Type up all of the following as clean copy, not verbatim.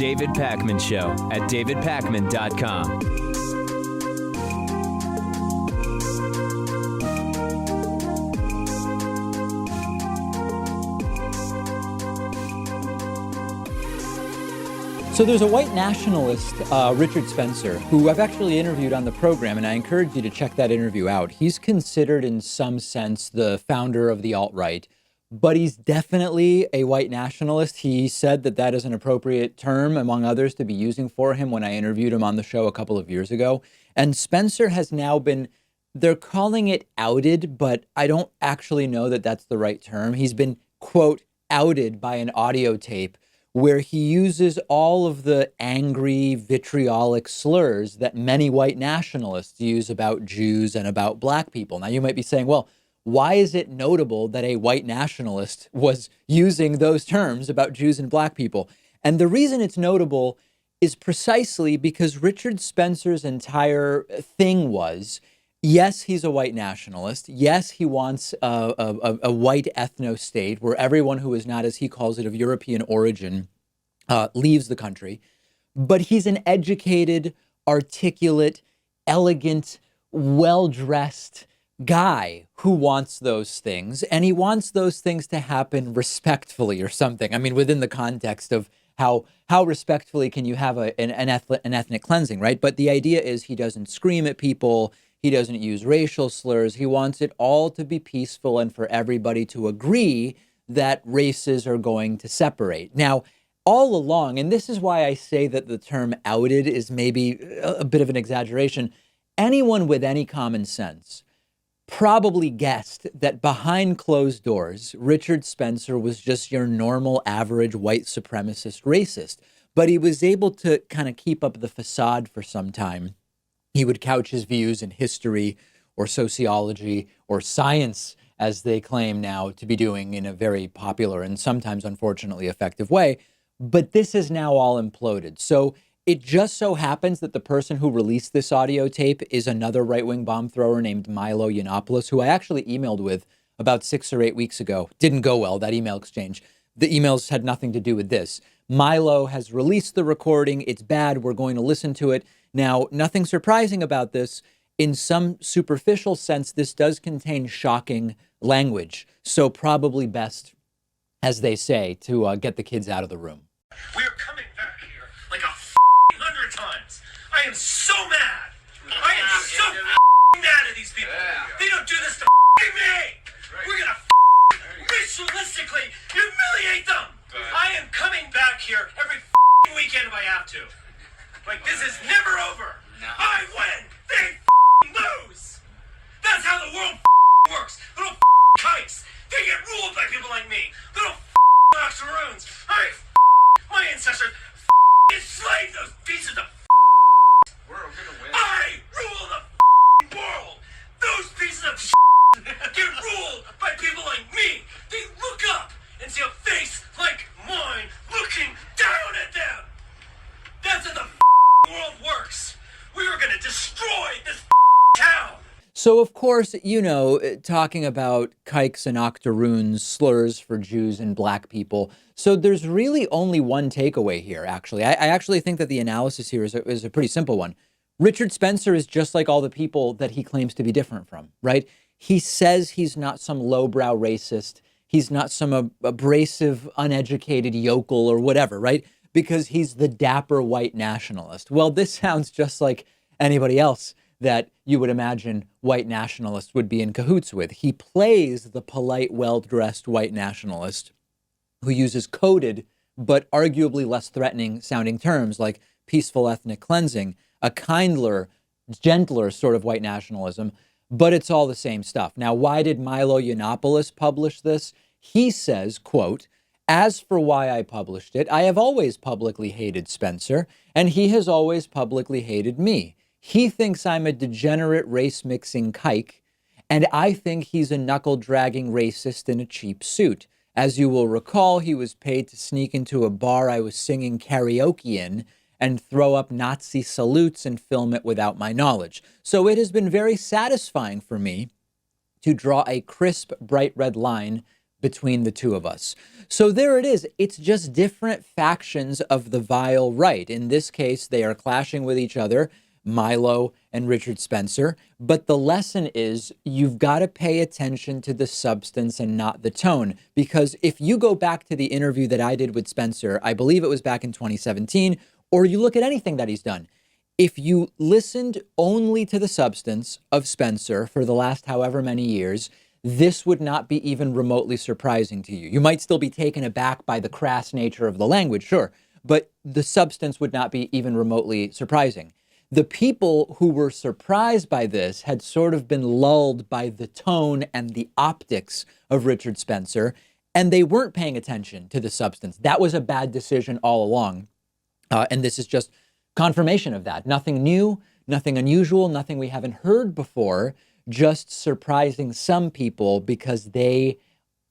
David Pakman Show at davidpakman.com. So there's a white nationalist, Richard Spencer, who I've actually interviewed on the program, and I encourage you to check that interview out. He's considered in some sense the founder of the alt-right, but he's definitely a white nationalist. He said that that is an appropriate term, among others, to be using for him when I interviewed him on the show a couple of years ago. And Spencer has now been, they're calling it outed, but I don't actually know that that's the right term. He's been, quote, outed by an audio tape where he uses all of the angry, vitriolic slurs that many white nationalists use about Jews and about black people. Now, you might be saying, well, why is it notable that a white nationalist was using those terms about Jews and black people? And the reason it's notable is precisely because Richard Spencer's entire thing was, yes, he's a white nationalist. Yes, he wants a white ethno-state where everyone who is not, as he calls it, of European origin leaves the country. But he's an educated, articulate, elegant, well-dressed guy who wants those things. And he wants those things to happen respectfully or something. I mean, within the context of how respectfully can you have an ethnic cleansing, right? But the idea is he doesn't scream at people. He doesn't use racial slurs. He wants it all to be peaceful and for everybody to agree that races are going to separate. Now, all along, and this is why I say that the term outed is maybe a bit of an exaggeration, anyone with any common sense probably guessed that behind closed doors, Richard Spencer was just your normal, average white supremacist racist. But he was able to kind of keep up the facade for some time. He would couch his views in history or sociology or science, as they claim now to be doing in a very popular and sometimes, unfortunately, effective way. But this is now all imploded. So it just so happens that the person who released this audio tape is another right-wing bomb thrower named Milo Yiannopoulos, who I actually emailed with about 6 or 8 weeks ago. Didn't go well, that email exchange. The emails had nothing to do with this. Milo has released the recording. It's bad. We're going to listen to it. Now, nothing surprising about this. In some superficial sense, this does contain shocking language. So probably best, as they say, to get the kids out of the room. We are coming back here like 100 times. I am so mad. I am so mad at these people. They don't do this to me. We're going to ritualistically humiliate them. I am coming back here every weekend if I have to. Like, this is never over. No. I win. They lose. That's how the world works. Little kikes. They get ruled by people like me. Little octoroons. My ancestors enslaved those pieces of We're gonna win. I rule the world. Those pieces of get ruled by people like me. They look up and see a face like mine looking down at them. That's how the world works. We are going to destroy this town. So, of course, you know, talking about kikes and octoroons, slurs for Jews and black people. So there's really only one takeaway here, actually. I actually think that the analysis here is a pretty simple one. Richard Spencer is just like all the people that he claims to be different from, right? He says he's not some lowbrow racist. He's not some abrasive, uneducated yokel or whatever, right? Because he's the dapper white nationalist. Well, this sounds just like anybody else that you would imagine white nationalists would be in cahoots with. He plays the polite, well-dressed white nationalist who uses coded but arguably less threatening sounding terms like peaceful ethnic cleansing, a kindler, gentler sort of white nationalism, but it's all the same stuff. Now, why did Milo Yiannopoulos publish this? He says, quote, "As for why I published it, I have always publicly hated Spencer, and he has always publicly hated me. He thinks I'm a degenerate race-mixing kike, and I think he's a knuckle-dragging racist in a cheap suit. As you will recall, he was paid to sneak into a bar I was singing karaoke in and throw up Nazi salutes and film it without my knowledge. So it has been very satisfying for me to draw a crisp, bright red line between the two of us. So there it is. It's just different factions of the vile right. In this case, they are clashing with each other, Milo and Richard Spencer. But the lesson is you've got to pay attention to the substance and not the tone. Because if you go back to the interview that I did with Spencer, I believe it was back in 2017, or you look at anything that he's done, if you listened only to the substance of Spencer for the last however many years, this would not be even remotely surprising to you. You might still be taken aback by the crass nature of the language, sure, but the substance would not be even remotely surprising. The people who were surprised by this had sort of been lulled by the tone and the optics of Richard Spencer, and they weren't paying attention to the substance. That was a bad decision all along. And this is just confirmation of that. Nothing new, nothing unusual, nothing we haven't heard before, just surprising some people because they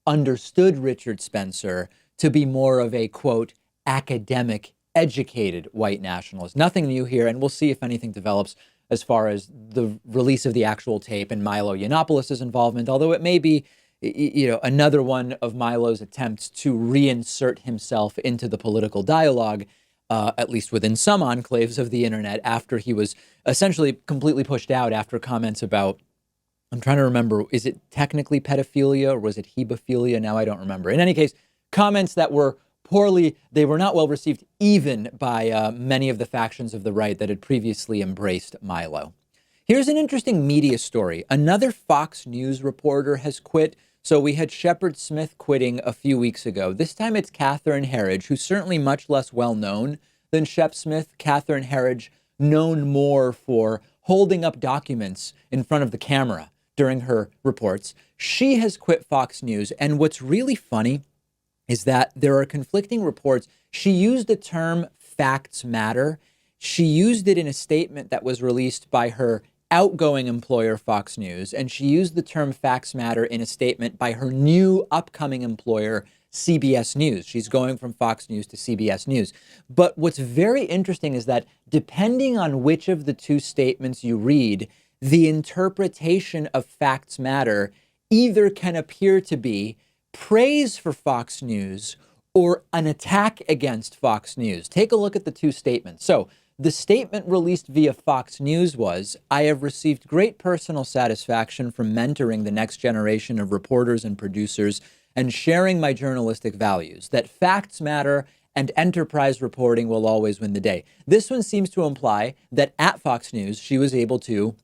understood Richard Spencer to be more of a, quote, academic, educated white nationalist. Nothing new here, and we'll see if anything develops as far as the release of the actual tape and Milo Yiannopoulos' involvement, although it may be, another one of Milo's attempts to reinsert himself into the political dialogue, at least within some enclaves of the internet, after he was essentially completely pushed out after comments about, I'm trying to remember, is it technically pedophilia or was it hebephilia? Now I don't remember. In any case, comments that were they were not well received even by many of the factions of the right that had previously embraced Milo. Here's an interesting media story. Another Fox News reporter has quit. So we had Shepard Smith quitting a few weeks ago. This time it's Catherine Herridge, who's certainly much less well known than Shep Smith. Catherine Herridge, known more for holding up documents in front of the camera during her reports. She has quit Fox News. And what's really funny is that there are conflicting reports. She used the term facts matter. She used it in a statement that was released by her outgoing employer, Fox News, and she used the term facts matter in a statement by her new upcoming employer, CBS News. She's going from Fox News to CBS News. But what's very interesting is that depending on which of the two statements you read, the interpretation of facts matter either can appear to be praise for Fox News or an attack against Fox News. Take a look at the two statements. So the statement released via Fox News was, I have received great personal satisfaction from mentoring the next generation of reporters and producers and sharing my journalistic values, that facts matter and enterprise reporting will always win the day. This one seems to imply that at Fox News, she was able to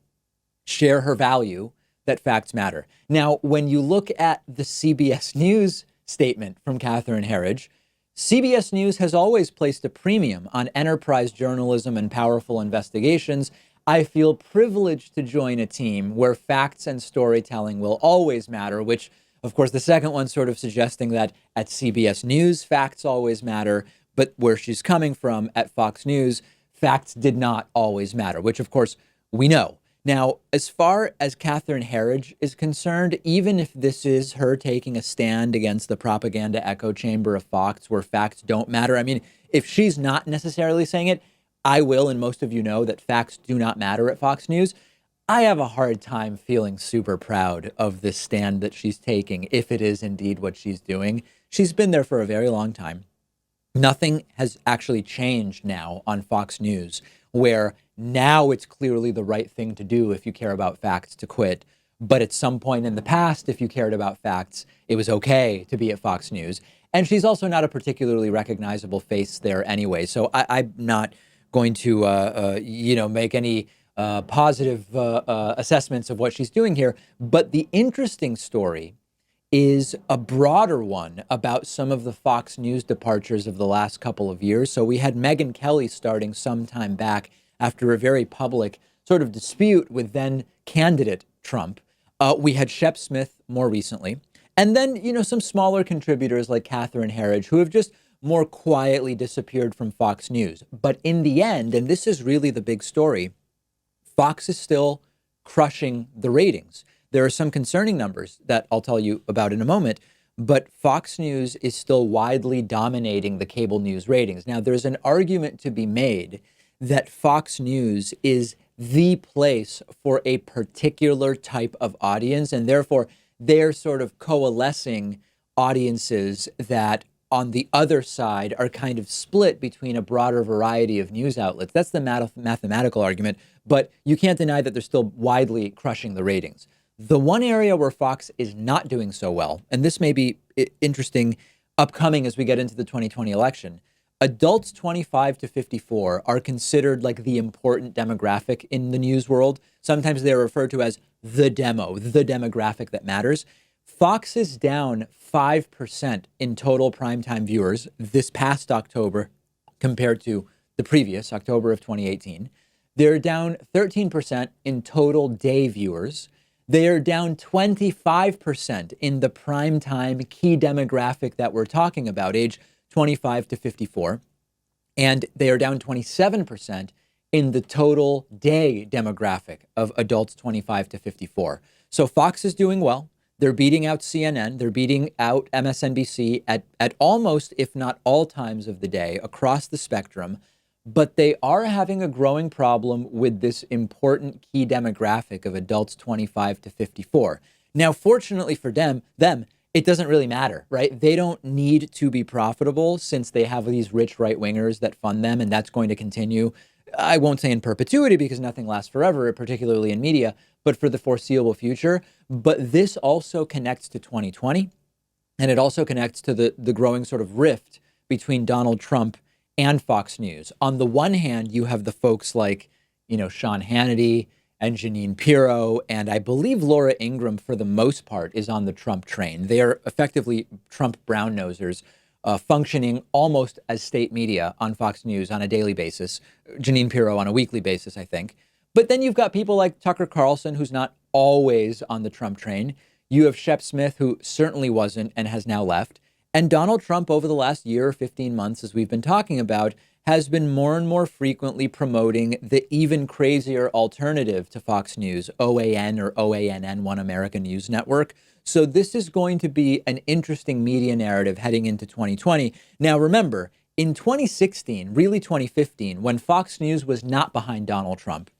share her value that facts matter. Now, when you look at the CBS News statement from Catherine Herridge, CBS News has always placed a premium on enterprise journalism and powerful investigations. I feel privileged to join a team where facts and storytelling will always matter, which, of course, the second one sort of suggesting that at CBS News, facts always matter, but where she's coming from at Fox News, facts did not always matter, which, of course, we know. Now, as far as Catherine Herridge is concerned, even if this is her taking a stand against the propaganda echo chamber of Fox where facts don't matter, I mean, if she's not necessarily saying it, I will, and most of you know that facts do not matter at Fox News. I have a hard time feeling super proud of this stand that she's taking, if it is indeed what she's doing. She's been there for a very long time. Nothing has actually changed now on Fox News, where now it's clearly the right thing to do if you care about facts to quit. But at some point in the past, if you cared about facts, it was okay to be at Fox News. And she's also not a particularly recognizable face there anyway. So I'm not going to, make any positive assessments of what she's doing here. But the interesting story is a broader one about some of the Fox News departures of the last couple of years. So we had Megyn Kelly starting some time back after a very public sort of dispute with then candidate Trump. We had Shep Smith more recently. And then, some smaller contributors like Catherine Herridge, who have just more quietly disappeared from Fox News. But in the end, and this is really the big story, Fox is still crushing the ratings. There are some concerning numbers that I'll tell you about in a moment, but Fox News is still widely dominating the cable news ratings. Now, there's an argument to be made that Fox News is the place for a particular type of audience, and therefore they're sort of coalescing audiences that on the other side are kind of split between a broader variety of news outlets. That's the mathematical argument, but you can't deny that they're still widely crushing the ratings. The one area where Fox is not doing so well, and this may be interesting upcoming as we get into the 2020 election, adults 25 to 54 are considered like the important demographic in the news world. Sometimes they're referred to as the demographic that matters. Fox is down 5% in total primetime viewers this past October compared to the previous October of 2018. They're down 13% in total day viewers. They are down 25% in the primetime key demographic that we're talking about, age 25 to 54. And they are down 27% in the total day demographic of adults 25 to 54. So Fox is doing well. They're beating out CNN. They're beating out MSNBC at almost, if not all times of the day across the spectrum. But they are having a growing problem with this important key demographic of adults 25 to 54. Now, fortunately for them, it doesn't really matter, right? They don't need to be profitable since they have these rich right-wingers that fund them, and that's going to continue. I won't say in perpetuity because nothing lasts forever, particularly in media, but for the foreseeable future. But this also connects to 2020, and it also connects to the growing sort of rift between Donald Trump and Fox News. On the one hand, you have the folks like, Sean Hannity and Jeanine Pirro, and I believe Laura Ingraham, for the most part, is on the Trump train. They are effectively Trump brown-nosers, functioning almost as state media on Fox News on a daily basis. Jeanine Pirro on a weekly basis, I think. But then you've got people like Tucker Carlson, who's not always on the Trump train. You have Shep Smith, who certainly wasn't and has now left. And Donald Trump, over the last year or 15 months, as we've been talking about, has been more and more frequently promoting the even crazier alternative to Fox News, OAN or OANN, One American News Network. So this is going to be an interesting media narrative heading into 2020. Now, remember, in 2016, really 2015, when Fox News was not behind Donald Trump,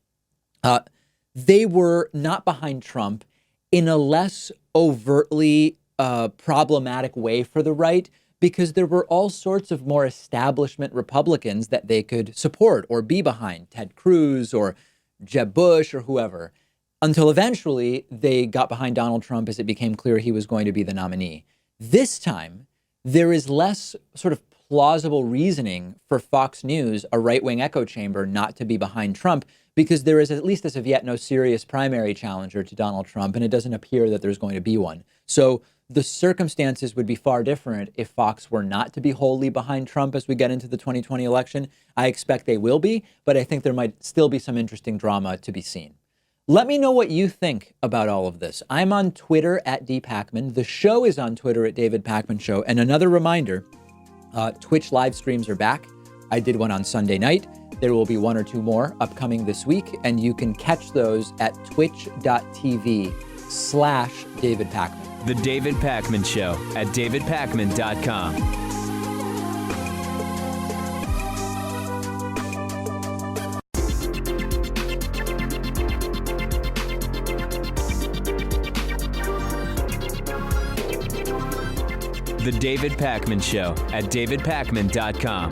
they were not behind Trump in a less overtly problematic way for the right, because there were all sorts of more establishment Republicans that they could support or be behind, Ted Cruz or Jeb Bush or whoever, until eventually they got behind Donald Trump as it became clear he was going to be the nominee. This time, there is less sort of plausible reasoning for Fox News, a right-wing echo chamber, not to be behind Trump, because there is, at least as of yet, no serious primary challenger to Donald Trump, and it doesn't appear that there's going to be one. So the circumstances would be far different if Fox were not to be wholly behind Trump as we get into the 2020 election. I expect they will be, but I think there might still be some interesting drama to be seen. Let me know what you think about all of this. I'm on Twitter at @dpacman. The show is on Twitter at David Pakman Show. And another reminder, Twitch live streams are back. I did one on Sunday night. There will be one or two more upcoming this week, and you can catch those at twitch.tv/David Pakman. The David Pakman Show at davidpakman.com. The David Pakman Show at davidpakman.com.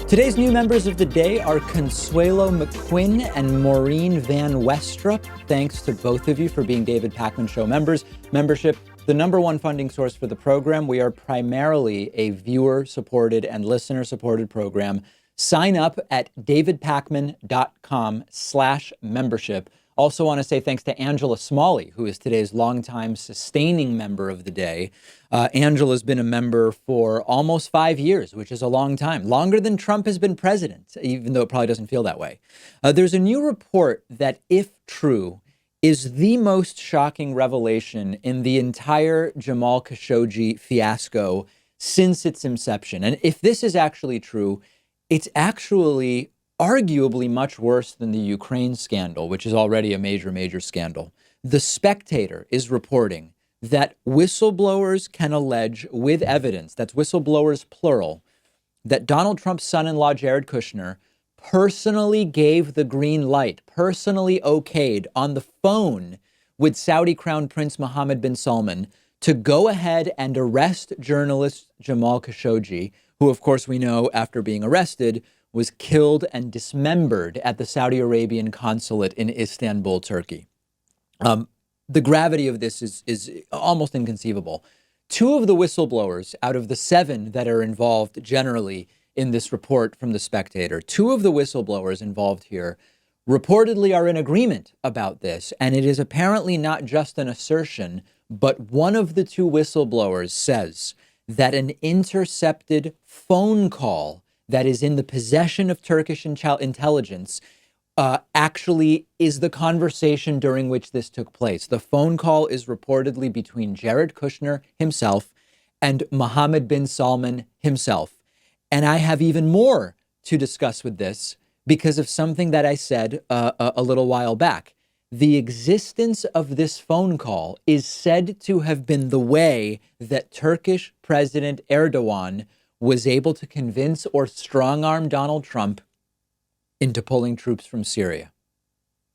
Today's new members of the day are Consuelo McQuinn and Maureen Van Westrup. Thanks to both of you for being David Pakman Show members. Membership, the number one funding source for the program. We are primarily a viewer-supported and listener-supported program. Sign up at davidpakman.com/membership. Also want to say thanks to Angela Smalley, who is today's longtime sustaining member of the day. Angela's been a member for almost 5 years, which is a long time, longer than Trump has been president, even though it probably doesn't feel that way. There's a new report that, if true, is the most shocking revelation in the entire Jamal Khashoggi fiasco since its inception. And if this is actually true, it's actually arguably much worse than the Ukraine scandal, which is already a major, major scandal. The Spectator is reporting that whistleblowers can allege with evidence, that's whistleblowers plural, that Donald Trump's son-in-law, Jared Kushner, personally gave the green light, personally okayed on the phone with Saudi Crown Prince Mohammed bin Salman to go ahead and arrest journalist Jamal Khashoggi, who, of course, we know after being arrested was killed and dismembered at the Saudi Arabian consulate in Istanbul, Turkey. The gravity of this is almost inconceivable. 2 of the whistleblowers out of the 7 that are involved generally in this report from The Spectator, 2 of the whistleblowers involved here reportedly are in agreement about this. And it is apparently not just an assertion, but one of the 2 whistleblowers says that an intercepted phone call that is in the possession of Turkish intelligence actually is the conversation during which this took place. The phone call is reportedly between Jared Kushner himself and Mohammed bin Salman himself. And I have even more to discuss with this because of something that I said a little while back. The existence of this phone call is said to have been the way that Turkish President Erdogan was able to convince or strong-arm Donald Trump into pulling troops from Syria.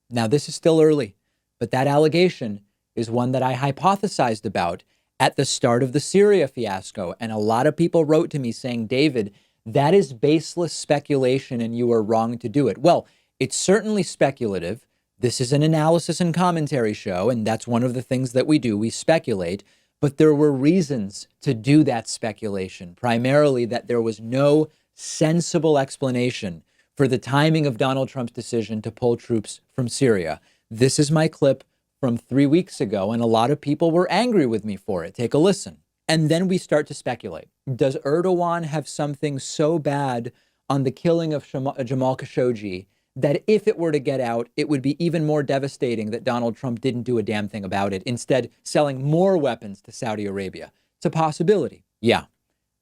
Now, this is still early, but that allegation is one that I hypothesized about at the start of the Syria fiasco. And a lot of people wrote to me saying, David, that is baseless speculation and you are wrong to do it. Well, it's certainly speculative. This is an analysis and commentary show, and that's one of the things that we do. We speculate. But there were reasons to do that speculation, primarily that there was no sensible explanation for the timing of Donald Trump's decision to pull troops from Syria. This is my clip from 3 weeks ago, and a lot of people were angry with me for it. Take a listen. And then we start to speculate. Does Erdogan have something so bad on the killing of Jamal Khashoggi that if it were to get out, it would be even more devastating that Donald Trump didn't do a damn thing about it, instead selling more weapons to Saudi Arabia? It's a possibility. Yeah,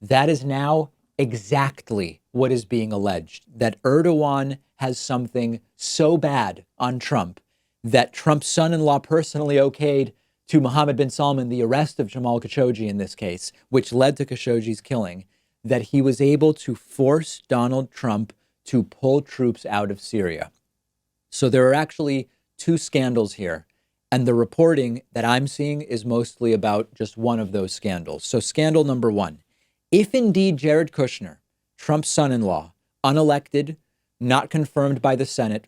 that is now exactly what is being alleged, that Erdogan has something so bad on Trump that Trump's son-in-law personally okayed to Mohammed bin Salman the arrest of Jamal Khashoggi in this case, which led to Khashoggi's killing, that he was able to force Donald Trump to pull troops out of Syria. So there are actually 2 scandals here, and the reporting that I'm seeing is mostly about just one of those scandals. So scandal number 1, if indeed Jared Kushner, Trump's son-in-law, unelected, not confirmed by the Senate,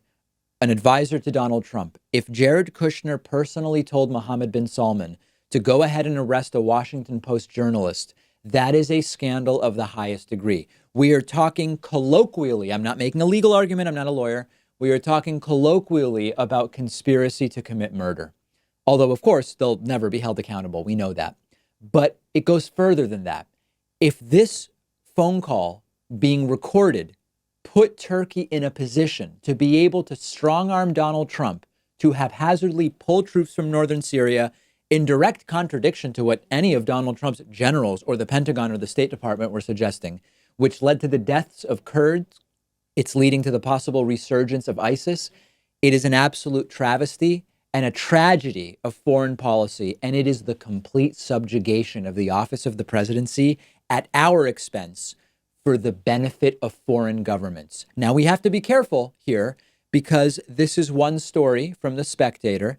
an advisor to Donald Trump, if Jared Kushner personally told Mohammed bin Salman to go ahead and arrest a Washington Post journalist, that is a scandal of the highest degree. We are talking colloquially, I'm not making a legal argument, I'm not a lawyer. We are talking colloquially about conspiracy to commit murder. Although, of course, they'll never be held accountable. We know that. But it goes further than that. If this phone call being recorded put Turkey in a position to be able to strong-arm Donald Trump to haphazardly pull troops from northern Syria in direct contradiction to what any of Donald Trump's generals or the Pentagon or the State Department were suggesting, which led to the deaths of Kurds, it's leading to the possible resurgence of ISIS. It is an absolute travesty and a tragedy of foreign policy, and it is the complete subjugation of the office of the presidency at our expense for the benefit of foreign governments. Now, we have to be careful here because this is one story from The Spectator.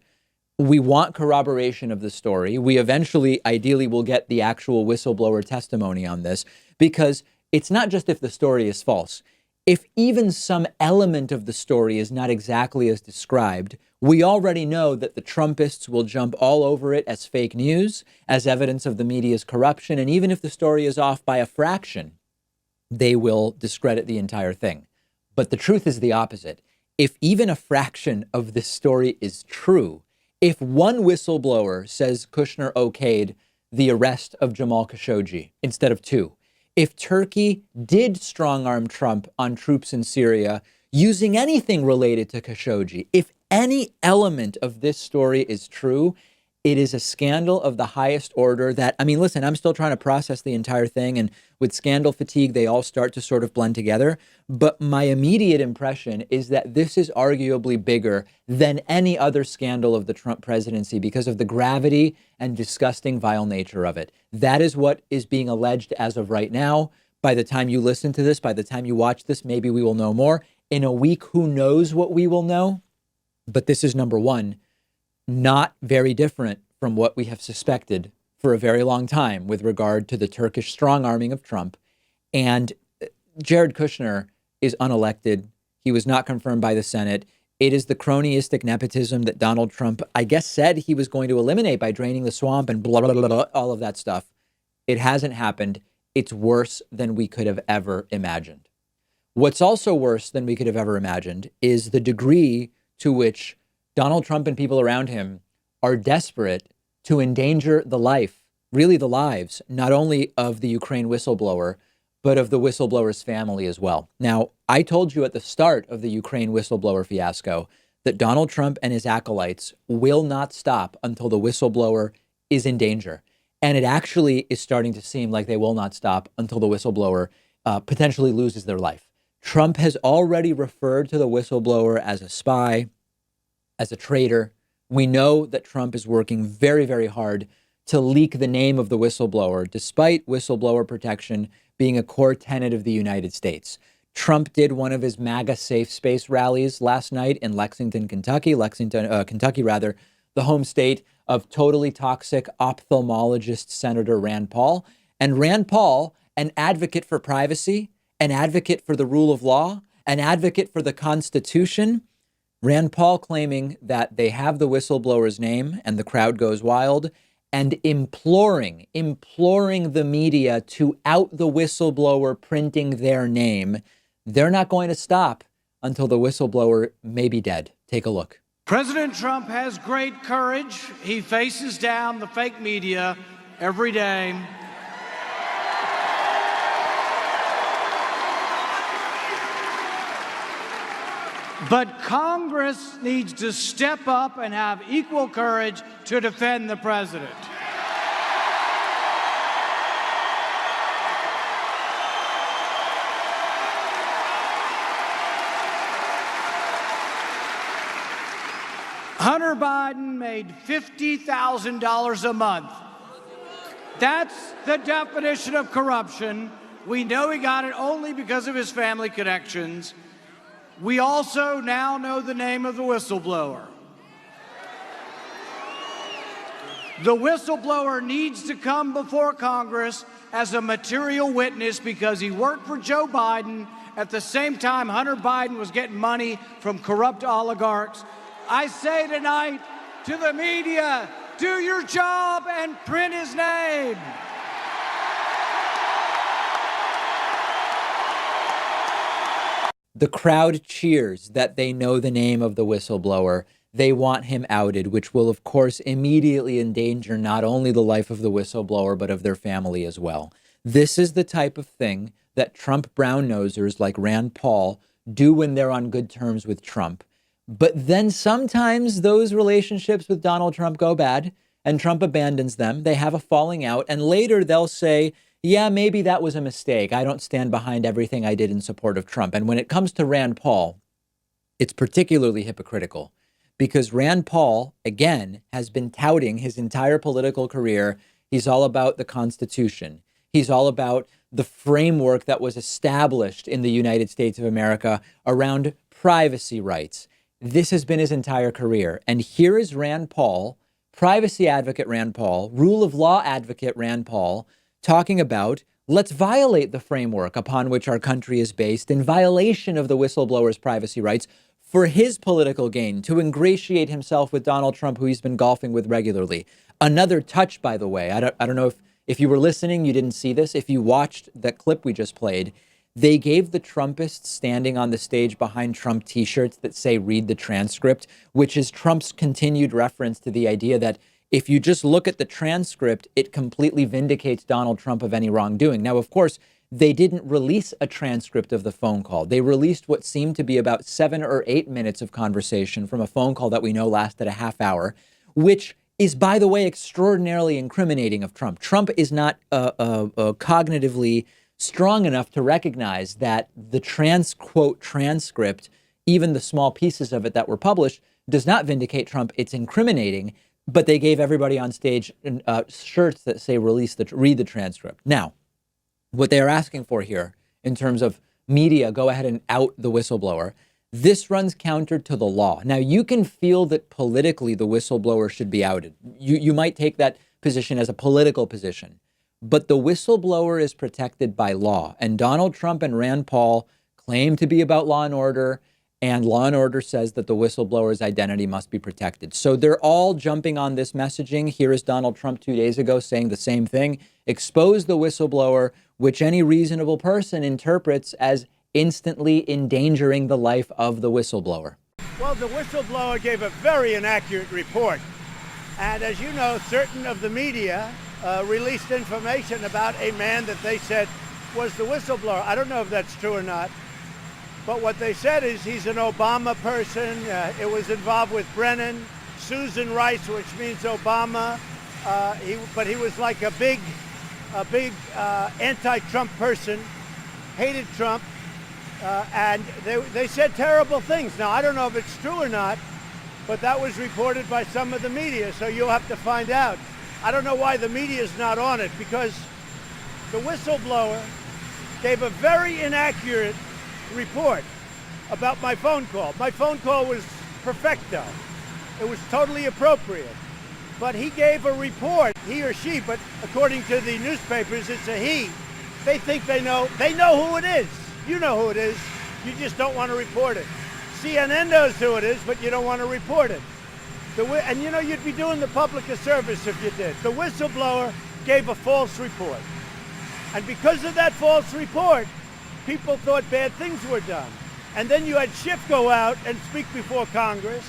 We want corroboration of the story. We eventually, ideally, will get the actual whistleblower testimony on this, because it's not just if the story is false. If even some element of the story is not exactly as described, we already know that the Trumpists will jump all over it as fake news, as evidence of the media's corruption. And even if the story is off by a fraction, they will discredit the entire thing. But the truth is the opposite. If even a fraction of this story is true, if one whistleblower says Kushner okayed the arrest of Jamal Khashoggi instead of 2, if Turkey did strong-arm Trump on troops in Syria using anything related to Khashoggi, if any element of this story is true, it is a scandal of the highest order that, I mean, listen, I'm still trying to process the entire thing. And with scandal fatigue, they all start to sort of blend together. But my immediate impression is that this is arguably bigger than any other scandal of the Trump presidency because of the gravity and disgusting, vile nature of it. That is what is being alleged as of right now. By the time you listen to this, by the time you watch this, maybe we will know more. In a week, who knows what we will know? But this is number 1. Not very different from what we have suspected for a very long time with regard to the Turkish strong-arming of Trump. And Jared Kushner is unelected. He was not confirmed by the Senate. It is the cronyistic nepotism that Donald Trump, I guess, said he was going to eliminate by draining the swamp and blah, blah, blah, blah, all of that stuff. It hasn't happened. It's worse than we could have ever imagined. What's also worse than we could have ever imagined is the degree to which Donald Trump and people around him are desperate to endanger the life, really the lives, not only of the Ukraine whistleblower, but of the whistleblower's family as well. Now, I told you at the start of the Ukraine whistleblower fiasco that Donald Trump and his acolytes will not stop until the whistleblower is in danger. And it actually is starting to seem like they will not stop until the whistleblower potentially loses their life. Trump has already referred to the whistleblower as a spy, as a traitor. We know that Trump is working very, very hard to leak the name of the whistleblower, despite whistleblower protection being a core tenet of the United States. Trump did one of his MAGA safe space rallies last night in Lexington, Kentucky, the home state of totally toxic ophthalmologist Senator Rand Paul. And Rand Paul, an advocate for privacy, an advocate for the rule of law, an advocate for the Constitution, Rand Paul claiming that they have the whistleblower's name and the crowd goes wild, and imploring the media to out the whistleblower printing their name. They're not going to stop until the whistleblower may be dead. Take a look. President Trump has great courage. He faces down the fake media every day. But Congress needs to step up and have equal courage to defend the president. Hunter Biden made $50,000 a month. That's the definition of corruption. We know he got it only because of his family connections. We also now know the name of the whistleblower. The whistleblower needs to come before Congress as a material witness because he worked for Joe Biden at the same time Hunter Biden was getting money from corrupt oligarchs. I say tonight to the media, do your job and print his name. The crowd cheers that they know the name of the whistleblower. They want him outed, which will, of course, immediately endanger not only the life of the whistleblower, but of their family as well. This is the type of thing that Trump brown-nosers like Rand Paul do when they're on good terms with Trump. But then sometimes those relationships with Donald Trump go bad and Trump abandons them. They have a falling out, and later they'll say, yeah, maybe that was a mistake. I don't stand behind everything I did in support of Trump. And when it comes to Rand Paul, it's particularly hypocritical because Rand Paul, again, has been touting his entire political career. He's all about the Constitution. He's all about the framework that was established in the United States of America around privacy rights. This has been his entire career. And here is Rand Paul, privacy advocate Rand Paul, rule of law advocate Rand Paul, talking about let's violate the framework upon which our country is based in violation of the whistleblower's privacy rights for his political gain, to ingratiate himself with Donald Trump, who he's been golfing with regularly. Another touch, by the way, I don't know if you were listening, you didn't see this. If you watched that clip we just played, they gave the Trumpists standing on the stage behind Trump T-shirts that say, read the transcript, which is Trump's continued reference to the idea that if you just look at the transcript, it completely vindicates Donald Trump of any wrongdoing. Now, of course, they didn't release a transcript of the phone call. They released what seemed to be about 7 or 8 minutes of conversation from a phone call that we know lasted a half hour, which is, by the way, extraordinarily incriminating of Trump. Trump is not cognitively strong enough to recognize that the quote transcript, even the small pieces of it that were published, does not vindicate Trump. It's incriminating. But they gave everybody on stage shirts that say read the transcript. Now, what they are asking for here in terms of media, go ahead and out the whistleblower. This runs counter to the law. Now, you can feel that politically the whistleblower should be outed. You might take that position as a political position. But the whistleblower is protected by law. And Donald Trump and Rand Paul claim to be about law and order. And law and order says that the whistleblower's identity must be protected. So they're all jumping on this messaging. Here is Donald Trump 2 days ago saying the same thing. Expose the whistleblower, which any reasonable person interprets as instantly endangering the life of the whistleblower. Well, the whistleblower gave a very inaccurate report. And as you know, certain of the media released information about a man that they said was the whistleblower. I don't know if that's true or not. But what they said is he's an Obama person. It was involved with Brennan, Susan Rice, which means Obama. But he was like a big anti-Trump person, hated Trump. And they said terrible things. Now, I don't know if it's true or not, but that was reported by some of the media, so you'll have to find out. I don't know why the media is not on it, because the whistleblower gave a very inaccurate report about my phone call. My phone call was perfecto. It was totally appropriate. But he gave a report, he or she, but according to the newspapers, it's a he. They think they know who it is. You know who it is. You just don't want to report it. CNN knows who it is, but you don't want to report it. And you know, you'd be doing the public a service if you did. The whistleblower gave a false report. And because of that false report, people thought bad things were done. And then you had Schiff go out and speak before Congress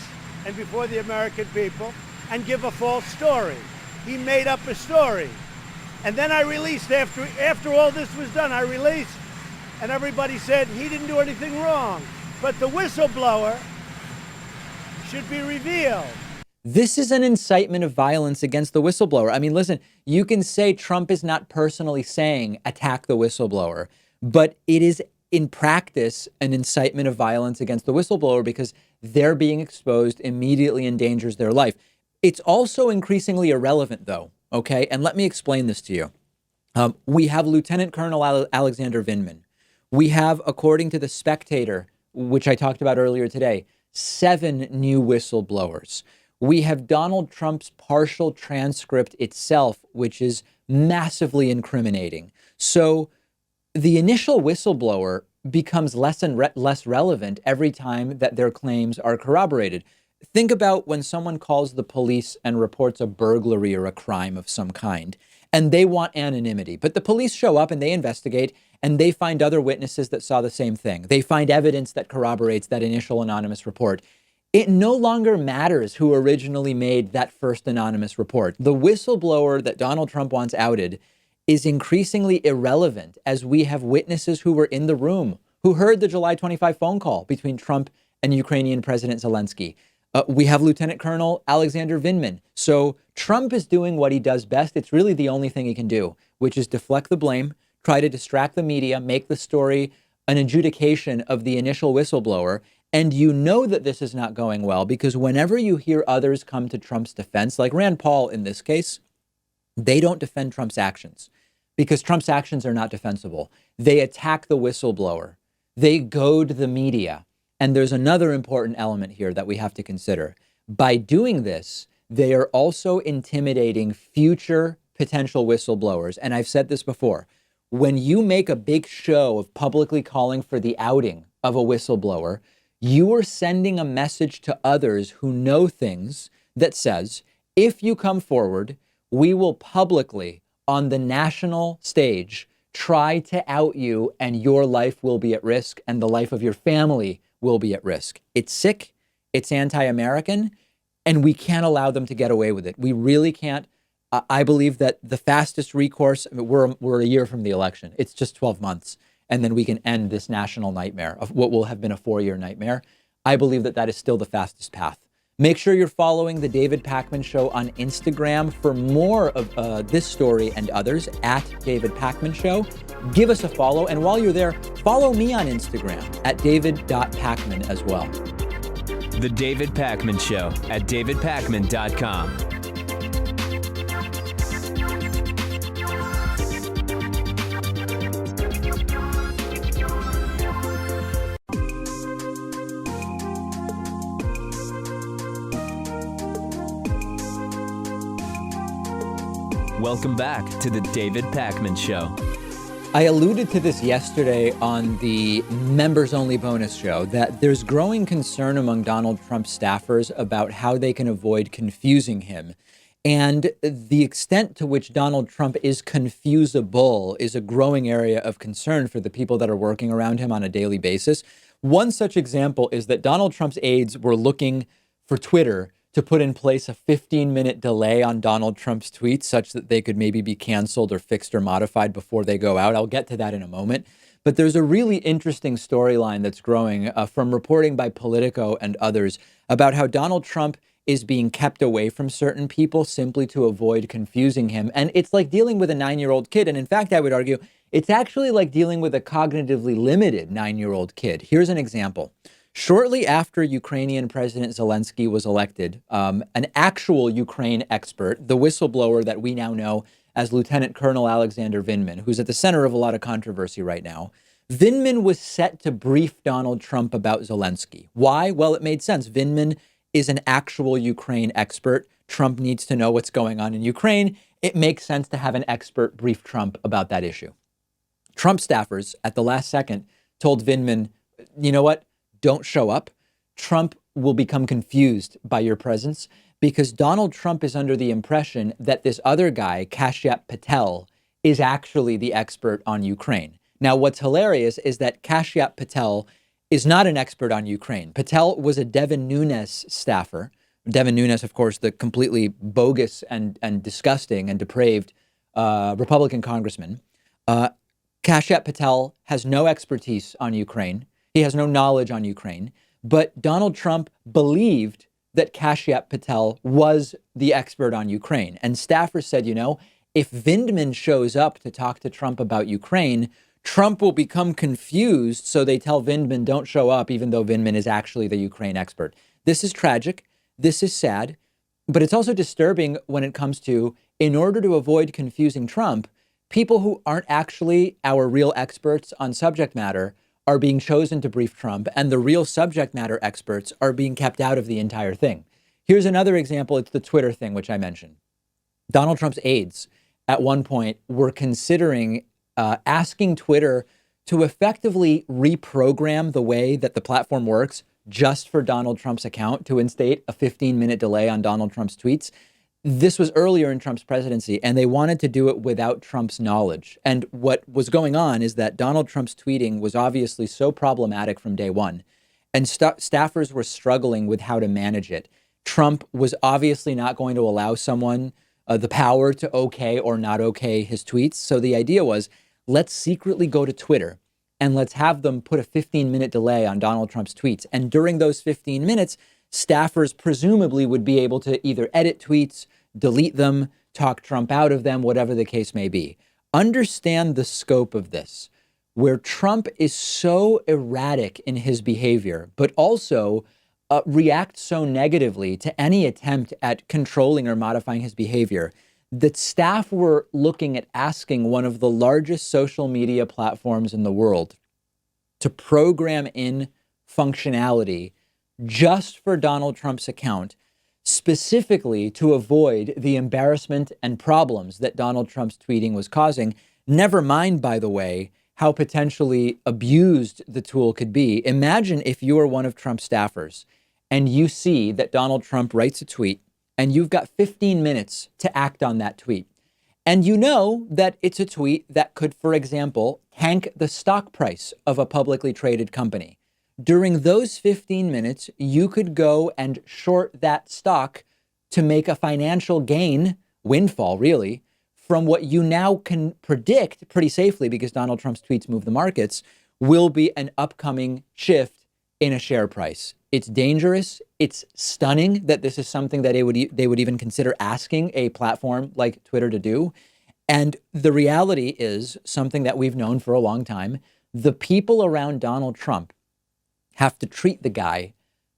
and before the American people and give a false story. He made up a story. And then I released, after all this was done, I released, and everybody said he didn't do anything wrong. But the whistleblower should be revealed. This is an incitement of violence against the whistleblower. I mean, listen, you can say Trump is not personally saying attack the whistleblower, but it is in practice an incitement of violence against the whistleblower because they're being exposed immediately endangers their life. It's also increasingly irrelevant, though, okay? And let me explain this to you. We have Lieutenant Colonel Alexander Vindman. We have, according to The Spectator, which I talked about earlier today, 7 new whistleblowers. We have Donald Trump's partial transcript itself, which is massively incriminating. So the initial whistleblower becomes less and less relevant every time that their claims are corroborated. Think about when someone calls the police and reports a burglary or a crime of some kind, and they want anonymity. But the police show up and they investigate, and they find other witnesses that saw the same thing. They find evidence that corroborates that initial anonymous report. It no longer matters who originally made that first anonymous report. The whistleblower that Donald Trump wants outed is increasingly irrelevant as we have witnesses who were in the room, who heard the July 25 phone call between Trump and Ukrainian President Zelensky. We have Lieutenant Colonel Alexander Vindman. So Trump is doing what he does best. It's really the only thing he can do, which is deflect the blame, try to distract the media, make the story an adjudication of the initial whistleblower. And you know that this is not going well because whenever you hear others come to Trump's defense, like Rand Paul in this case, they don't defend Trump's actions because Trump's actions are not defensible. They attack the whistleblower. They goad the media. And there's another important element here that we have to consider. By doing this, they are also intimidating future potential whistleblowers. And I've said this before. When you make a big show of publicly calling for the outing of a whistleblower, you are sending a message to others who know things that says, if you come forward, we will publicly, on the national stage, try to out you and your life will be at risk and the life of your family will be at risk. It's sick, it's anti-American, and we can't allow them to get away with it. We really can't. I believe that the fastest recourse, we're a year from the election. It's just 12 months. And then we can end this national nightmare of what will have been a 4-year nightmare. I believe that that is still the fastest path. Make sure you're following The David Pakman Show on Instagram for more of this story and others at David Pakman Show. Give us a follow. And while you're there, follow me on Instagram at david.pakman as well. The David Pakman Show at davidpakman.com. Welcome back to the David Pakman Show. I alluded to this yesterday on the members-only bonus show that there's growing concern among Donald Trump's staffers about how they can avoid confusing him. And the extent to which Donald Trump is confusable is a growing area of concern for the people that are working around him on a daily basis. One such example is that Donald Trump's aides were looking for Twitter to put in place a 15-minute delay on Donald Trump's tweets such that they could maybe be canceled or fixed or modified before they go out. I'll get to that in a moment. But there's a really interesting storyline that's growing from reporting by Politico and others about how Donald Trump is being kept away from certain people simply to avoid confusing him. And it's like dealing with a 9-year-old kid. And in fact, I would argue it's actually like dealing with a cognitively limited 9-year-old kid. Here's an example. Shortly after Ukrainian President Zelensky was elected, an actual Ukraine expert, the whistleblower that we now know as Lieutenant Colonel Alexander Vindman, who's at the center of a lot of controversy right now, Vindman was set to brief Donald Trump about Zelensky. Why? Well, it made sense. Vindman is an actual Ukraine expert. Trump needs to know what's going on in Ukraine. It makes sense to have an expert brief Trump about that issue. Trump staffers at the last second told Vindman, you know what? Don't show up. Trump will become confused by your presence because Donald Trump is under the impression that this other guy, Kashyap Patel, is actually the expert on Ukraine. Now, what's hilarious is that Kashyap Patel is not an expert on Ukraine. Patel was a Devin Nunes staffer. Devin Nunes, of course, the completely bogus and disgusting and depraved Republican congressman. Kashyap Patel has no expertise on Ukraine. He has no knowledge on Ukraine, but Donald Trump believed that Kashyap Patel was the expert on Ukraine. And staffers said, you know, if Vindman shows up to talk to Trump about Ukraine, Trump will become confused. So they tell Vindman, don't show up, even though Vindman is actually the Ukraine expert. This is tragic. This is sad, but it's also disturbing when it comes to, in order to avoid confusing Trump, people who aren't actually our real experts on subject matter are being chosen to brief Trump, and the real subject matter experts are being kept out of the entire thing. Here's another example. It's the Twitter thing, which I mentioned. Donald Trump's aides at one point were considering asking Twitter to effectively reprogram the way that the platform works just for Donald Trump's account to instate a 15-minute delay on Donald Trump's tweets. This was earlier in Trump's presidency, and they wanted to do it without Trump's knowledge. And what was going on is that Donald Trump's tweeting was obviously so problematic from day one, and staffers were struggling with how to manage it. Trump was obviously not going to allow someone the power to okay or not okay his tweets. So the idea was, let's secretly go to Twitter and let's have them put a 15-minute delay on Donald Trump's tweets. And during those 15 minutes, staffers presumably would be able to either edit tweets, delete them, talk Trump out of them, whatever the case may be. Understand the scope of this, where Trump is so erratic in his behavior, but also reacts so negatively to any attempt at controlling or modifying his behavior, that staff were looking at asking one of the largest social media platforms in the world to program in functionality just for Donald Trump's account, specifically to avoid the embarrassment and problems that Donald Trump's tweeting was causing. Never mind, by the way, how potentially abused the tool could be. Imagine if you are one of Trump's staffers and you see that Donald Trump writes a tweet and you've got 15 minutes to act on that tweet. And you know that it's a tweet that could, for example, tank the stock price of a publicly traded company. During those 15 minutes, you could go and short that stock to make a financial gain, windfall really, from what you now can predict pretty safely, because Donald Trump's tweets move the markets, will be an upcoming shift in a share price. It's dangerous. It's stunning that this is something that they would even consider asking a platform like Twitter to do. And the reality is something that we've known for a long time. The people around Donald Trump have to treat the guy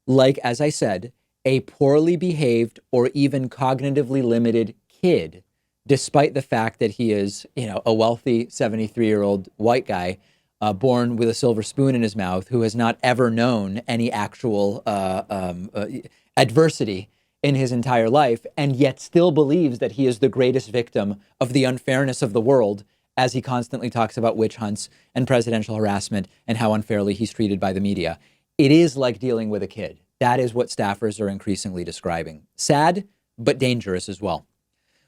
like, as I said, a poorly behaved or even cognitively limited kid, despite the fact that he is, a wealthy 73-year-old white guy born with a silver spoon in his mouth who has not ever known any actual adversity in his entire life, and yet still believes that he is the greatest victim of the unfairness of the world, as he constantly talks about witch hunts and presidential harassment and how unfairly he's treated by the media. It is like dealing with a kid. That is what staffers are increasingly describing. Sad, but dangerous as well.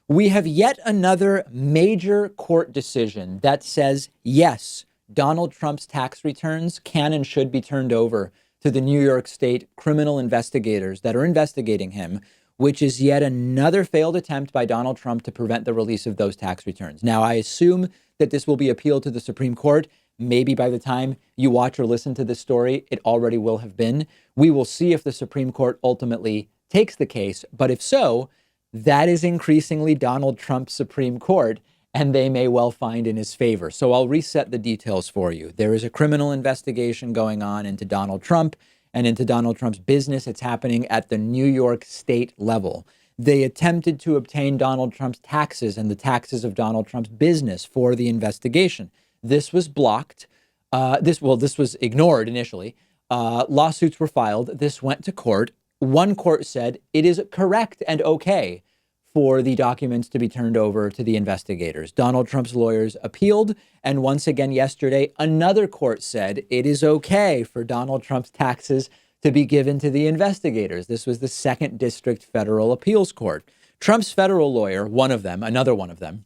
We have yet another major court decision that says, yes, Donald Trump's tax returns can and should be turned over to the New York State criminal investigators that are investigating him, which is yet another failed attempt by Donald Trump to prevent the release of those tax returns. Now, I assume that this will be appealed to the Supreme Court. Maybe by the time you watch or listen to this story, it already will have been. We will see if the Supreme Court ultimately takes the case. But if so, that is increasingly Donald Trump's Supreme Court, and they may well find in his favor. So I'll reset the details for you. There is a criminal investigation going on into Donald Trump and into Donald Trump's business. It's happening at the New York State level. They attempted to obtain Donald Trump's taxes and the taxes of Donald Trump's business for the investigation. This was blocked. This was ignored initially. Lawsuits were filed. This went to court. One court said it is correct and okay for the documents to be turned over to the investigators. Donald Trump's lawyers appealed. And once again yesterday, another court said it is okay for Donald Trump's taxes to be given to the investigators. This was the 2nd District Federal Appeals Court. Trump's federal lawyer, another one of them,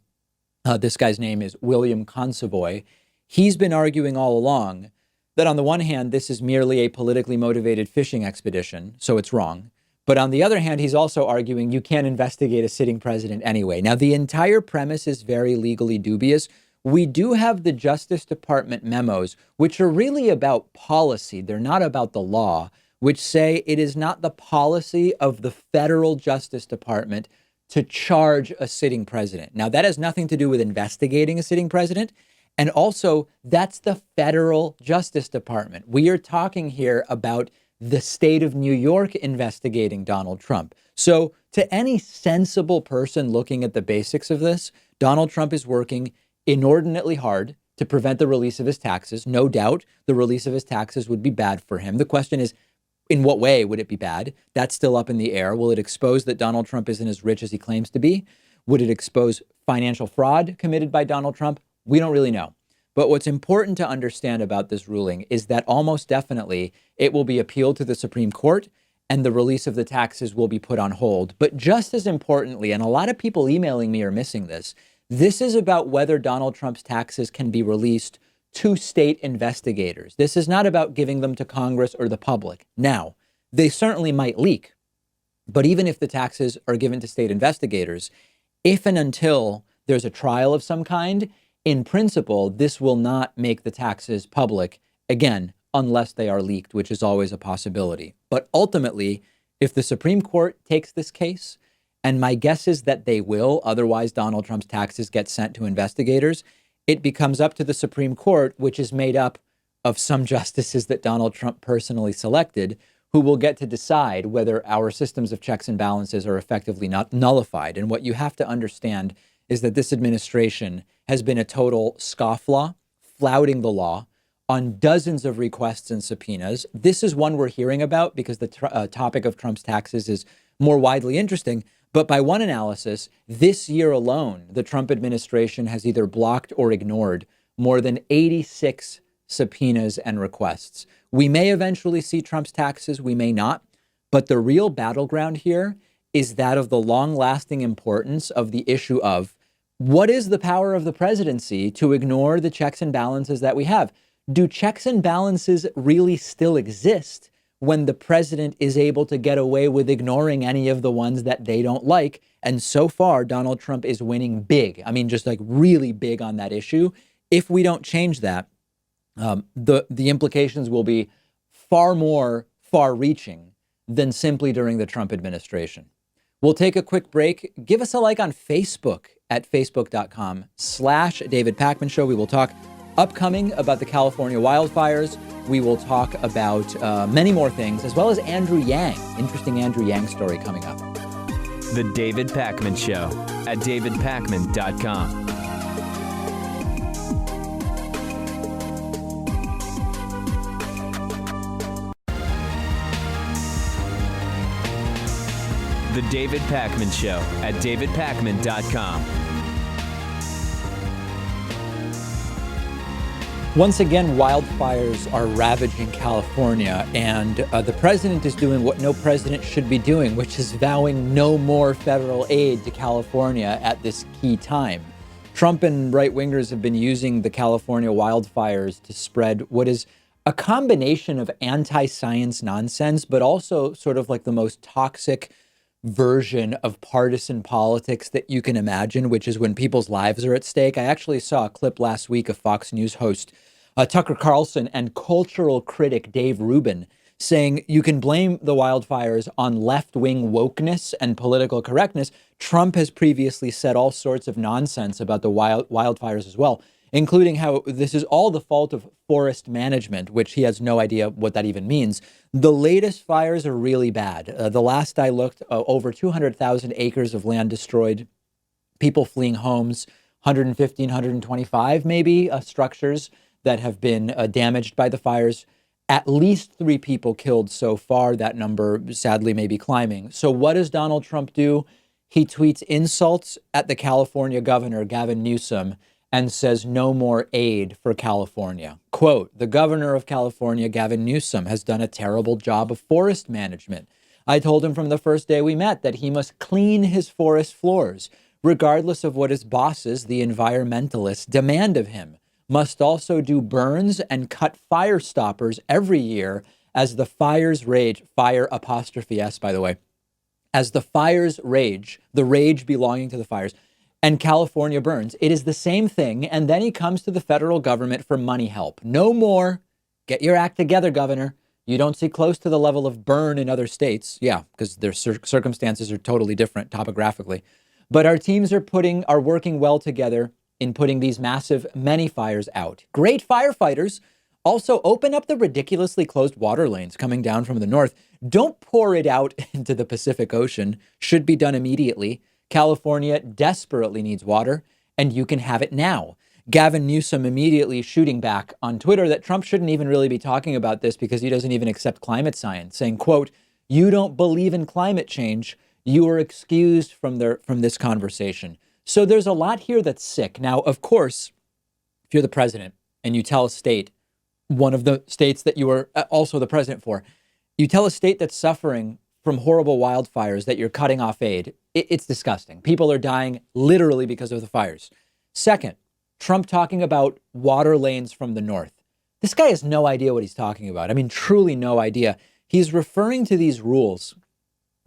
this guy's name is William Consovoy. He's been arguing all along that on the one hand, this is merely a politically motivated fishing expedition, so it's wrong. But on the other hand, he's also arguing you can't investigate a sitting president anyway. Now, the entire premise is very legally dubious. We do have the Justice Department memos, which are really about policy. They're not about the law, which say it is not the policy of the federal Justice Department to charge a sitting president. Now, that has nothing to do with investigating a sitting president. And also, that's the federal Justice Department. We are talking here about the state of New York investigating Donald Trump. So to any sensible person looking at the basics of this, Donald Trump is working inordinately hard to prevent the release of his taxes. No doubt the release of his taxes would be bad for him. The question is, in what way would it be bad? That's still up in the air. Will it expose that Donald Trump isn't as rich as he claims to be? Would it expose financial fraud committed by Donald Trump? We don't really know. But what's important to understand about this ruling is that almost definitely it will be appealed to the Supreme Court and the release of the taxes will be put on hold. But just as importantly, and a lot of people emailing me are missing this, this is about whether Donald Trump's taxes can be released to state investigators. This is not about giving them to Congress or the public. Now, they certainly might leak. But even if the taxes are given to state investigators, if and until there's a trial of some kind, in principle, this will not make the taxes public, again, unless they are leaked, which is always a possibility. But ultimately, if the Supreme Court takes this case, and my guess is that they will, otherwise Donald Trump's taxes get sent to investigators, it becomes up to the Supreme Court, which is made up of some justices that Donald Trump personally selected, who will get to decide whether our systems of checks and balances are effectively not nullified. And what you have to understand is that this administration has been a total scofflaw, flouting the law on dozens of requests and subpoenas. This is one we're hearing about because the topic of Trump's taxes is more widely interesting. But by one analysis, this year alone, the Trump administration has either blocked or ignored more than 86 subpoenas and requests. We may eventually see Trump's taxes, we may not. But the real battleground here is that of the long-lasting importance of the issue of what is the power of the presidency to ignore the checks and balances that we have? Do checks and balances really still exist when the president is able to get away with ignoring any of the ones that they don't like? And so far, Donald Trump is winning big. I mean, just like really big on that issue. If we don't change that, the implications will be far more far-reaching than simply during the Trump administration. We'll take a quick break. Give us a like on Facebook at facebook.com/David Pakman Show. We will talk upcoming about the California wildfires. We will talk about many more things, as well as Andrew Yang. Interesting Andrew Yang story coming up. The David Pakman Show at davidpakman.com. The David Pakman Show at davidpakman.com. Once again, wildfires are ravaging California, and the president is doing what no president should be doing, which is vowing no more federal aid to California at this key time. Trump and right-wingers have been using the California wildfires to spread what is a combination of anti-science nonsense, but also sort of like the most toxic version of partisan politics that you can imagine, which is when people's lives are at stake. I actually saw a clip last week of Fox News host Tucker Carlson and cultural critic Dave Rubin saying you can blame the wildfires on left-wing wokeness and political correctness. Trump has previously said all sorts of nonsense about the wildfires as well, including how this is all the fault of forest management, which he has no idea what that even means. The latest fires are really bad. The last I looked, over 200,000 acres of land destroyed, people fleeing homes, 115, 125 maybe structures that have been damaged by the fires. At least 3 people killed so far. That number sadly may be climbing. So what does Donald Trump do? He tweets insults at the California governor, Gavin Newsom, and says no more aid for California. Quote, the governor of California, Gavin Newsom, has done a terrible job of forest management. I told him from the first day we met that he must clean his forest floors, regardless of what his bosses, the environmentalists, demand of him. Must also do burns and cut fire stoppers every year as the fires rage, fire apostrophe S, by the way, as the fires rage, the rage belonging to the fires, and California burns. It is the same thing. And then he comes to the federal government for money help. No more. Get your act together, governor. You don't see close to the level of burn in other states. Yeah, because their circumstances are totally different topographically. But our teams are working well together in putting these massive, many fires out. Great firefighters. Also, open up the ridiculously closed water lanes coming down from the north. Don't pour it out into the Pacific Ocean. Should be done immediately. California desperately needs water, and you can have it now. Gavin Newsom immediately shooting back on Twitter that Trump shouldn't even really be talking about this because he doesn't even accept climate science, saying, quote, you don't believe in climate change. You are excused from this conversation. So there's a lot here that's sick. Now, of course, if you're the president and you tell a state, one of the states that you are also the president for, you tell a state that's suffering from horrible wildfires that you're cutting off aid, it's disgusting. People are dying literally because of the fires. Second, Trump talking about water lanes from the north. This guy has no idea what he's talking about. I mean, truly no idea. He's referring to these rules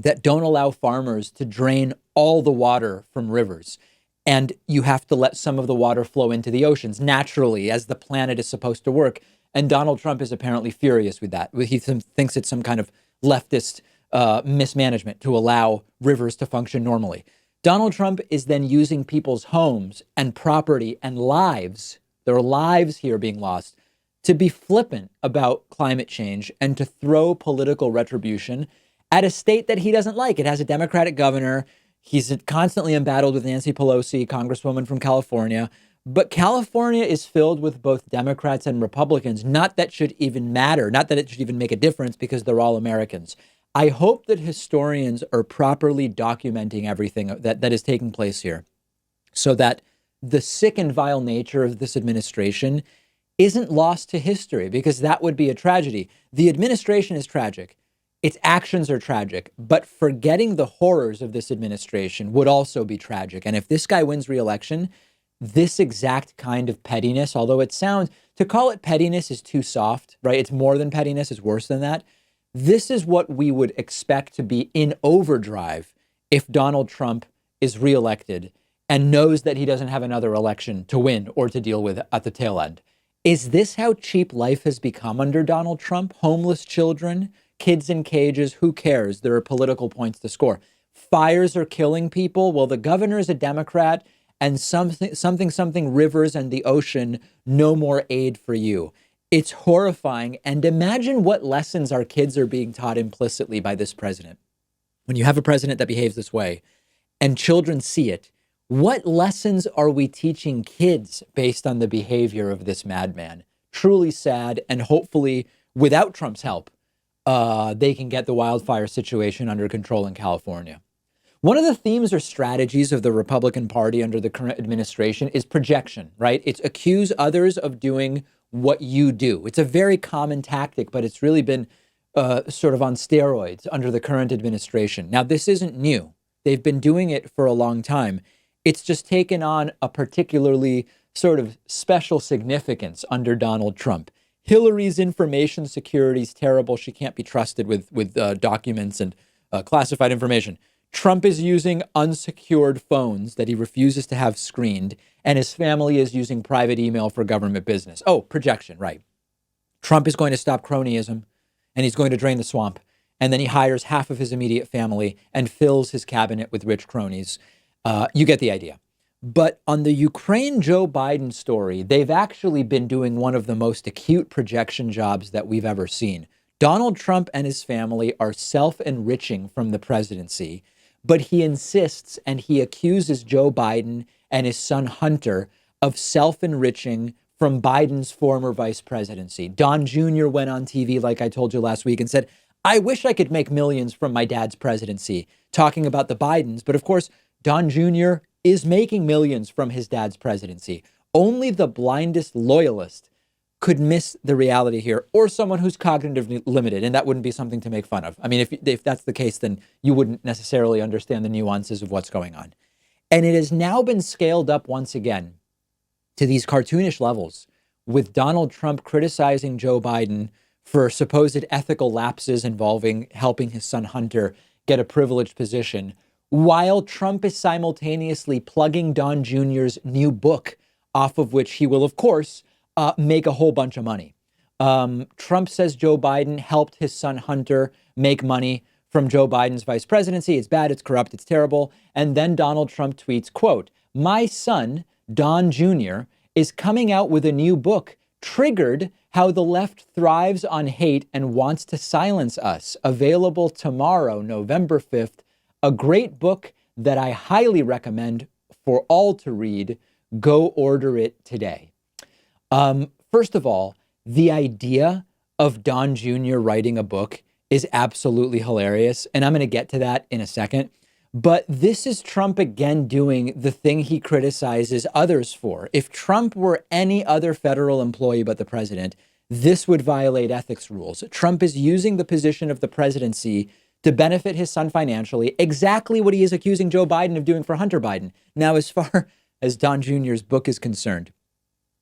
that don't allow farmers to drain all the water from rivers. And you have to let some of the water flow into the oceans naturally as the planet is supposed to work. And Donald Trump is apparently furious with that. He thinks it's some kind of leftist mismanagement to allow rivers to function normally. Donald Trump is then using people's homes and property and lives, their lives here being lost, to be flippant about climate change and to throw political retribution at a state that he doesn't like. It has a Democratic governor. He's constantly embattled with Nancy Pelosi, Congresswoman from California. But California is filled with both Democrats and Republicans. Not that should even matter, not that it should even make a difference because they're all Americans. I hope that historians are properly documenting everything that is taking place here so that the sick and vile nature of this administration isn't lost to history, because that would be a tragedy. The administration is tragic. Its actions are tragic, but forgetting the horrors of this administration would also be tragic. And if this guy wins re-election, this exact kind of pettiness, although to call it pettiness is too soft, right? It's more than pettiness, it's worse than that. This is what we would expect to be in overdrive if Donald Trump is reelected and knows that he doesn't have another election to win or to deal with at the tail end. Is this how cheap life has become under Donald Trump? Homeless children, kids in cages, who cares? There are political points to score. Fires are killing people. Well, the governor is a Democrat, and something rivers and the ocean, no more aid for you. It's horrifying. And imagine what lessons our kids are being taught implicitly by this president. When you have a president that behaves this way and children see it, what lessons are we teaching kids based on the behavior of this madman? Truly sad. And hopefully, without Trump's help, they can get the wildfire situation under control in California. One of the themes or strategies of the Republican Party under the current administration is projection, right? It's accuse others of doing what you do. It's a very common tactic, but it's really been sort of on steroids under the current administration. Now, this isn't new. They've been doing it for a long time. It's just taken on a particularly sort of special significance under Donald Trump. Hillary's information security is terrible. She can't be trusted with documents and classified information. Trump is using unsecured phones that he refuses to have screened, and his family is using private email for government business. Oh, projection, right. Trump is going to stop cronyism, and he's going to drain the swamp, and then he hires half of his immediate family and fills his cabinet with rich cronies. You get the idea. But on the Ukraine-Joe Biden story, they've actually been doing one of the most acute projection jobs that we've ever seen. Donald Trump and his family are self-enriching from the presidency, but he insists and he accuses Joe Biden and his son Hunter of self-enriching from Biden's former vice presidency. Don Jr. went on TV, like I told you last week, and said, I wish I could make millions from my dad's presidency, talking about the Bidens. But of course, Don Jr. is making millions from his dad's presidency. Only the blindest loyalist could miss the reality here, or someone who's cognitively limited, and that wouldn't be something to make fun of. I mean, if that's the case, then you wouldn't necessarily understand the nuances of what's going on. And it has now been scaled up once again to these cartoonish levels, with Donald Trump criticizing Joe Biden for supposed ethical lapses involving helping his son Hunter get a privileged position, while Trump is simultaneously plugging Don Jr.'s new book, off of which he will, of course, make a whole bunch of money. Trump says Joe Biden helped his son Hunter make money from Joe Biden's vice presidency. It's bad, it's corrupt, it's terrible. And then Donald Trump tweets, quote, my son, Don Jr., is coming out with a new book, Triggered How the Left Thrives on Hate and Wants to Silence Us. Available tomorrow, November 5th. A great book that I highly recommend for all to read. Go order it today. First of all, the idea of Don Jr. writing a book is absolutely hilarious, and I'm going to get to that in a second. But this is Trump again doing the thing he criticizes others for. If Trump were any other federal employee but the president, this would violate ethics rules. Trump is using the position of the presidency to benefit his son financially, exactly what he is accusing Joe Biden of doing for Hunter Biden. Now, as far as Don Jr.'s book is concerned,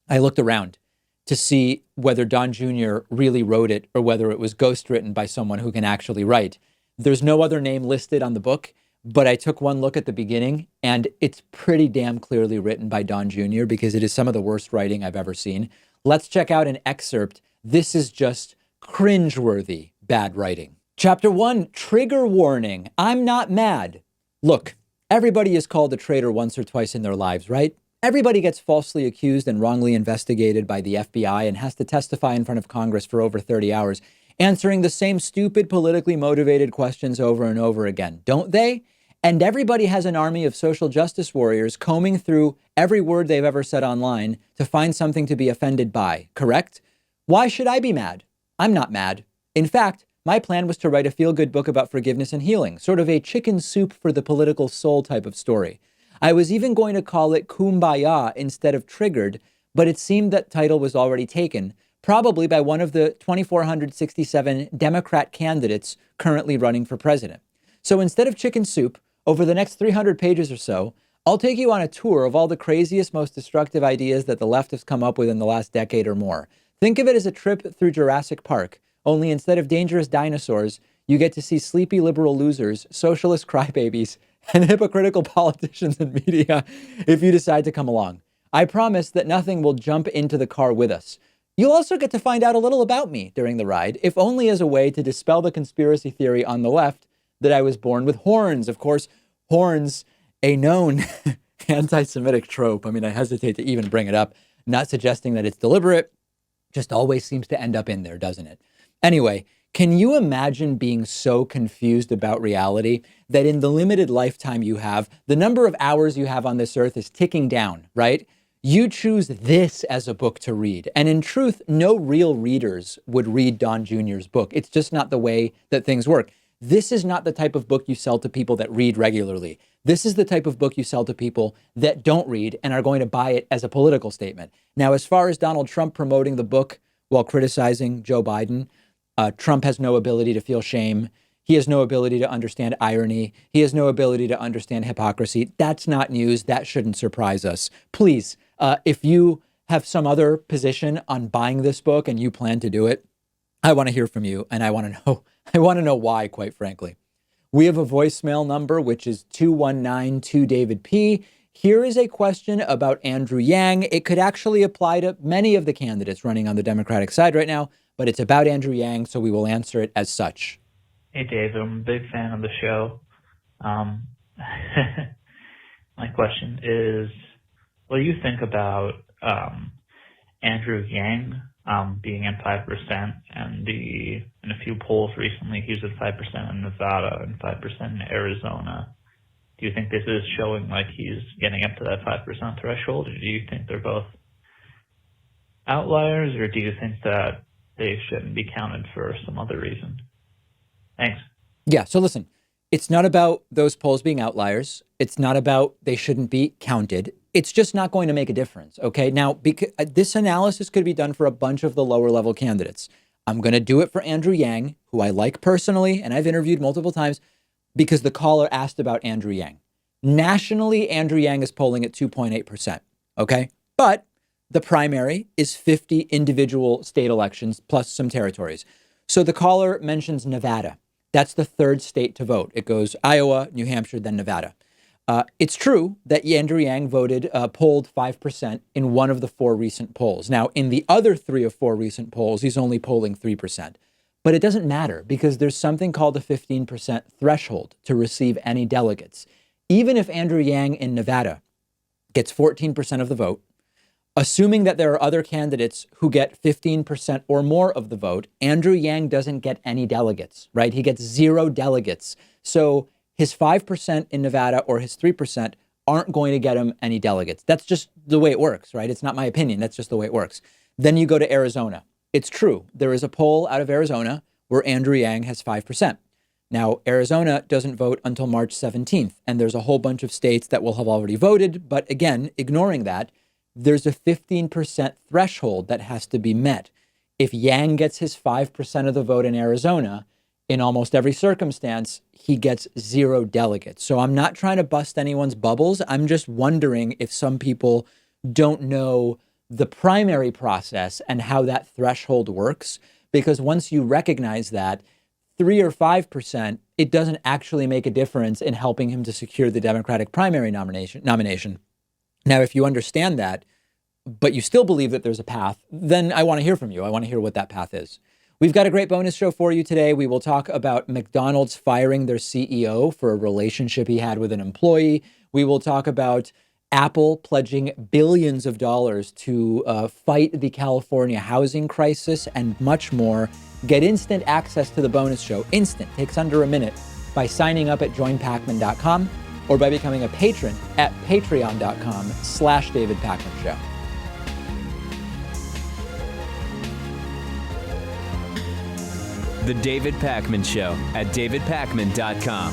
I looked around to see whether Don Jr. really wrote it or whether it was ghostwritten by someone who can actually write. There's no other name listed on the book, but I took one look at the beginning, and it's pretty damn clearly written by Don Jr. because it is some of the worst writing I've ever seen. Let's check out an excerpt. This is just cringeworthy bad writing. Chapter 1, trigger warning. I'm not mad. Look, everybody is called a traitor once or twice in their lives, right? Everybody gets falsely accused and wrongly investigated by the FBI and has to testify in front of Congress for over 30 hours, answering the same stupid, politically motivated questions over and over again, don't they? And everybody has an army of social justice warriors combing through every word they've ever said online to find something to be offended by, correct? Why should I be mad? I'm not mad. In fact, my plan was to write a feel-good book about forgiveness and healing, sort of a chicken soup for the political soul type of story. I was even going to call it Kumbaya instead of Triggered, but it seemed that title was already taken, probably by one of the 2,467 Democrat candidates currently running for president. So instead of chicken soup, over the next 300 pages or so, I'll take you on a tour of all the craziest, most destructive ideas that the left has come up with in the last decade or more. Think of it as a trip through Jurassic Park, only instead of dangerous dinosaurs, you get to see sleepy liberal losers, socialist crybabies, and hypocritical politicians and media if you decide to come along. I promise that nothing will jump into the car with us. You'll also get to find out a little about me during the ride, if only as a way to dispel the conspiracy theory on the left that I was born with horns. Of course, horns, a known anti-Semitic trope. I mean, I hesitate to even bring it up, not suggesting that it's deliberate, just always seems to end up in there, doesn't it? Anyway, can you imagine being so confused about reality that in the limited lifetime you have, the number of hours you have on this earth is ticking down, right? You choose this as a book to read. And in truth, no real readers would read Don Jr.'s book. It's just not the way that things work. This is not the type of book you sell to people that read regularly. This is the type of book you sell to people that don't read and are going to buy it as a political statement. Now, as far as Donald Trump promoting the book while criticizing Joe Biden, Trump has no ability to feel shame. He has no ability to understand irony. He has no ability to understand hypocrisy. That's not news. That shouldn't surprise us. Please, if you have some other position on buying this book and you plan to do it, I want to hear from you, and I want to know why, quite frankly. We have a voicemail number, which is 219-2-DAVID-P. Here is a question about Andrew Yang. It could actually apply to many of the candidates running on the Democratic side right now, but it's about Andrew Yang, so we will answer it as such. Hey, Dave, I'm a big fan of the show. My question is, what do you think about Andrew Yang being at 5%, and in a few polls recently, he was at 5% in Nevada and 5% in Arizona. Do you think this is showing like he's getting up to that 5% threshold, or do you think they're both outliers, or do you think that they shouldn't be counted for some other reason? Thanks. Yeah, so listen, it's not about those polls being outliers. It's not about they shouldn't be counted. It's just not going to make a difference, okay? Now, because this analysis could be done for a bunch of the lower level candidates. I'm going to do it for Andrew Yang, who I like personally, and I've interviewed multiple times because the caller asked about Andrew Yang. Nationally, Andrew Yang is polling at 2.8%, okay? But the primary is 50 individual state elections plus some territories. So the caller mentions Nevada. That's the third state to vote. It goes Iowa, New Hampshire, then Nevada. It's true that Andrew Yang polled 5% in one of the 4 recent polls. Now, in the other 3 of 4 recent polls, he's only polling 3%. But it doesn't matter because there's something called a 15% threshold to receive any delegates. Even if Andrew Yang in Nevada gets 14% of the vote, assuming that there are other candidates who get 15% or more of the vote, Andrew Yang doesn't get any delegates, right? He gets 0 delegates. So his 5% in Nevada or his 3% aren't going to get him any delegates. That's just the way it works, right? It's not my opinion. That's just the way it works. Then you go to Arizona. It's true. There is a poll out of Arizona where Andrew Yang has 5%. Now, Arizona doesn't vote until March 17th, and there's a whole bunch of states that will have already voted. But again, ignoring that, there's a 15% threshold that has to be met. If Yang gets his 5% of the vote in Arizona, in almost every circumstance, he gets 0 delegates. So I'm not trying to bust anyone's bubbles. I'm just wondering if some people don't know the primary process and how that threshold works. Because once you recognize that 3 or 5%, it doesn't actually make a difference in helping him to secure the Democratic primary nomination. Now, if you understand that, but you still believe that there's a path, then I want to hear from you. I want to hear what that path is. We've got a great bonus show for you today. We will talk about McDonald's firing their CEO for a relationship he had with an employee. We will talk about Apple pledging billions of dollars to fight the California housing crisis and much more. Get instant access to the bonus show. Instant. Takes under a minute by signing up at joinpacman.com or by becoming a patron at patreon.com/David Pakman Show. The David Pakman Show at davidpakman.com.